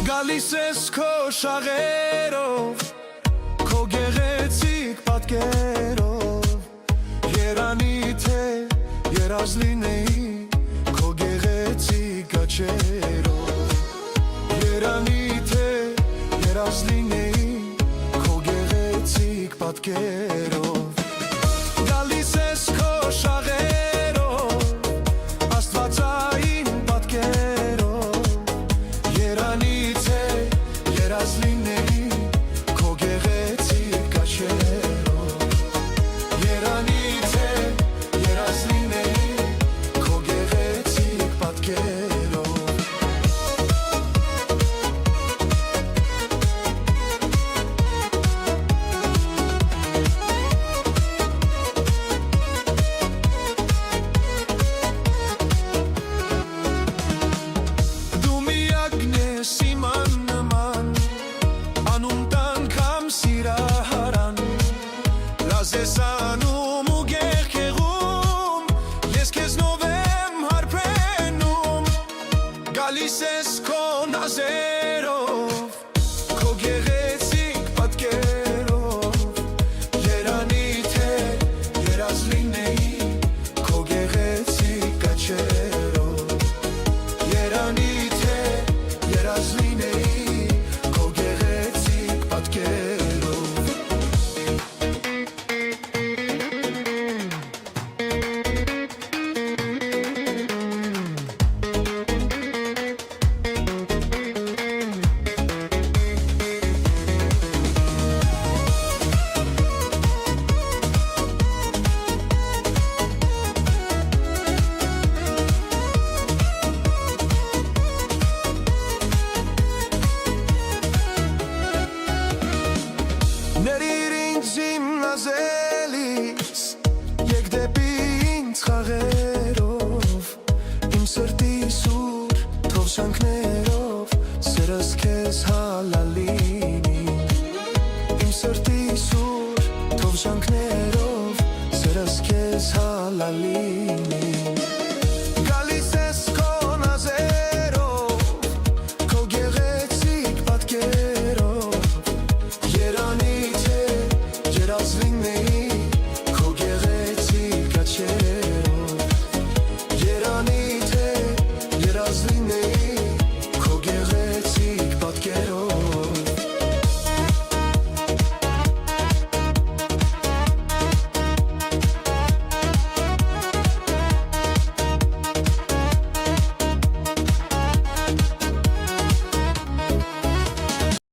Գալիս ես քո շաղերով, քո գեղեցիկ պատկերով, երանի թե երազ լինեի քո գեղեցիկ աչքերով, երանի թե երազ լինեի քո գեղեցիկ պատկերով, գալիս ես քո շաղերով, աստվածային պատկերով, երանի թե երազ լինեի քո գեղեցիկ աչքերով, երանի թե երազ լինեի քո գեղեցիկ պատկերով. Դու միակն ես իմ աննման, անում տանքամ սիրահարան, լազ ես անում ու գեղկեղում, ես քեզնով եմ հարբենում, գալիս ես քո նազերով, քո գեղեցիկ պատկերով, երանի թե երազ լինեի քո գեղեցիկ աչքերով, երանի թե երազ լինեի քո գեղեցիկ պատկերով. Ներիր ինձ իմ նազելից, եկ դեպի ինձ խաղերով, իմ սրտի սուր թովշանքներով, սերս քեզ հալալ